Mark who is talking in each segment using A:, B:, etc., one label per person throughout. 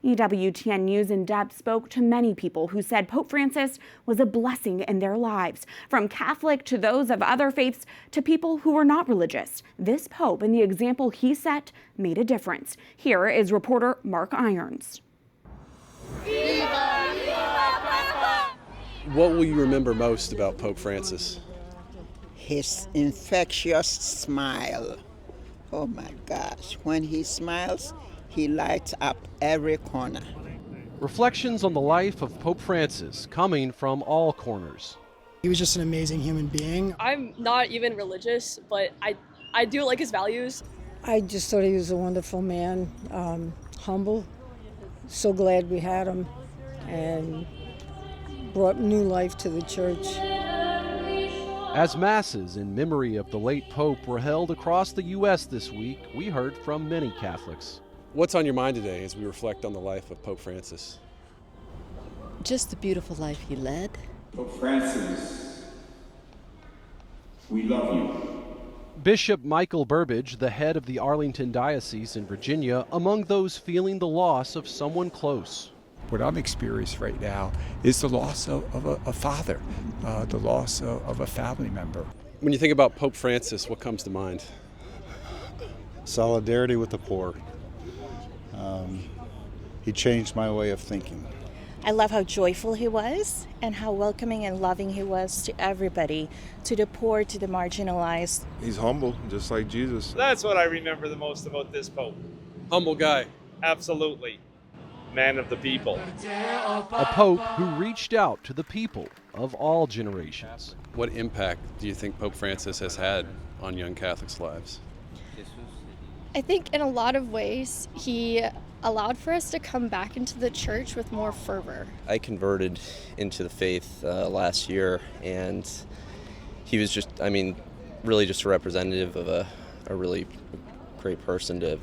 A: EWTN News In Depth spoke to many people who said Pope Francis was a blessing in their lives, from Catholic to those of other faiths to people who were not religious. This Pope and the example he set made a difference. Here is reporter Mark Irons.
B: What will you remember most about Pope Francis?
C: His infectious smile. Oh my gosh, when he smiles, he lights up every corner.
B: Reflections on the life of Pope Francis coming from all corners.
D: He was just an amazing human being.
E: I'm not even religious, but I do like his values.
F: I just thought he was a wonderful man, humble. So glad we had him, and brought new life to the church.
B: As masses in memory of the late Pope were held across the U.S. this week, we heard from many Catholics. What's on your mind today as we reflect on the life of Pope Francis?
G: Just the beautiful life he led.
H: Pope Francis, we love you.
B: Bishop Michael Burbidge, the head of the Arlington Diocese in Virginia, among those feeling the loss of someone close.
I: What I'm experiencing right now is the loss of a father, the loss of a family member.
B: When you think about Pope Francis, what comes to mind?
J: Solidarity with the poor. He changed my way of thinking.
K: I love how joyful he was and how welcoming and loving he was to everybody, to the poor, to the marginalized.
L: He's humble, just like Jesus.
M: That's what I remember the most about this Pope.
B: Humble guy.
M: Absolutely. Man of the people.
B: A Pope who reached out to the people of all generations. What impact do you think Pope Francis has had on young Catholics' lives?
N: I think in a lot of ways he allowed for us to come back into the church with more fervor.
O: I converted into the faith last year, and he was just, really just a representative of a really great person to,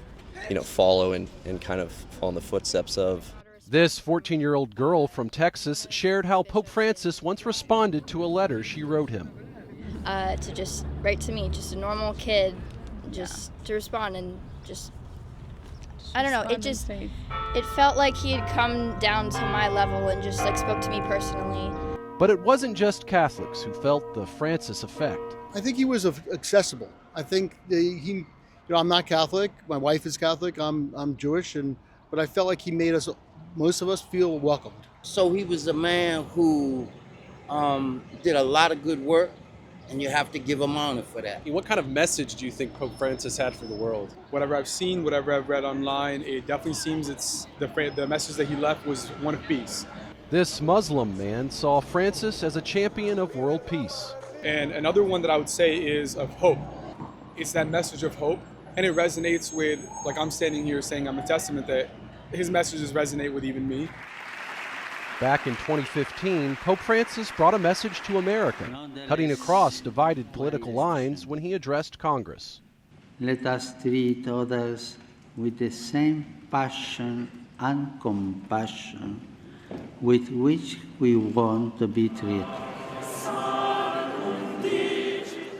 O: follow and kind of follow in the footsteps of.
B: This 14-year-old girl from Texas shared how Pope Francis once responded to a letter she wrote him.
N: To just write to me, just a normal kid, just to respond and just, I don't know, it felt like he had come down to my level and just spoke to me personally.
B: But it wasn't just Catholics who felt the Francis effect.
P: I think he was accessible. I think I'm not Catholic. My wife is Catholic. I'm Jewish, but I felt like he made most of us feel welcomed.
Q: So he was a man who did a lot of good work, and you have to give him honor for that.
B: What kind of message do you think Pope Francis had for the world?
R: Whatever I've seen, whatever I've read online, it definitely seems it's the message that he left was one of peace.
B: This Muslim man saw Francis as a champion of world peace.
R: And another one that I would say is of hope. It's that message of hope, and it resonates with, like I'm standing here saying I'm a testament that his messages resonate with even me.
B: Back in 2015, Pope Francis brought a message to America, cutting across divided political lines when he addressed Congress.
S: Let us treat others with the same passion and compassion with which we want to be treated.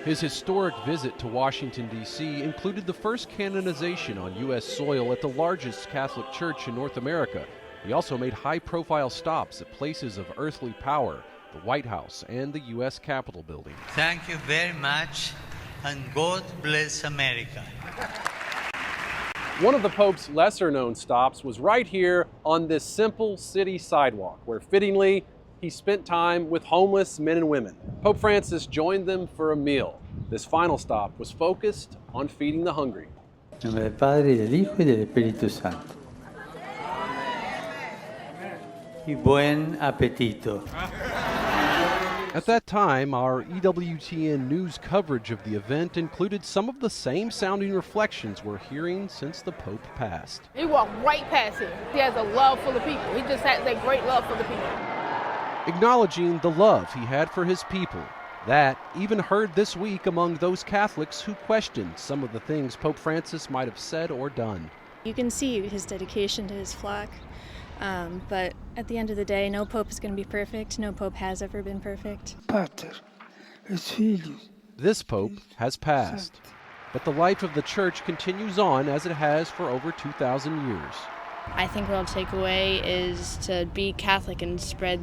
B: His historic visit to Washington, D.C. included the first canonization on U.S. soil at the largest Catholic church in North America. He also made high-profile stops at places of earthly power, the White House and the U.S. Capitol building.
T: Thank you very much, and God bless America.
B: One of the Pope's lesser-known stops was right here on this simple city sidewalk, where fittingly, he spent time with homeless men and women. Pope Francis joined them for a meal. This final stop was focused on feeding the hungry.
S: En nombre del Padre, del Hijo y del Espíritu Santo. Y buen apetito.
B: At that time, our EWTN news coverage of the event included some of the same sounding reflections we're hearing since the Pope passed.
E: He walked right past him. He has a love for the people. He just has that great love for the people.
B: Acknowledging the love he had for his people. That even heard this week among those Catholics who questioned some of the things Pope Francis might have said or done.
G: You can see his dedication to his flock, but at the end of the day, no Pope is going to be perfect. No Pope has ever been perfect.
B: This Pope has passed, but the life of the Church continues on as it has for over 2,000 years.
G: I think what I'll take away is to be Catholic and spread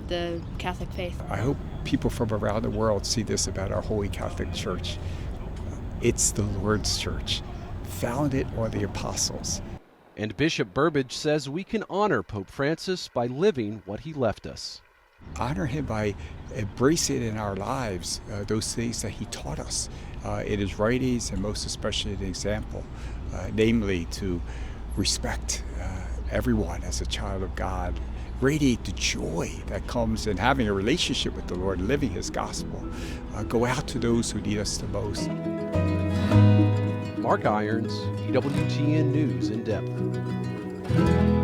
G: the Catholic faith.
I: I hope people from around the world see this about our Holy Catholic Church. It's the Lord's church, founded on the apostles.
B: And Bishop Burbidge says we can honor Pope Francis by living what he left us.
I: Honor him by embracing in our lives those things that he taught us in his writings, and most especially the example, namely to respect everyone as a child of God, radiate the joy that comes in having a relationship with the Lord, living his gospel, go out to those who need us the most.
B: Mark Irons, EWTN News in Depth.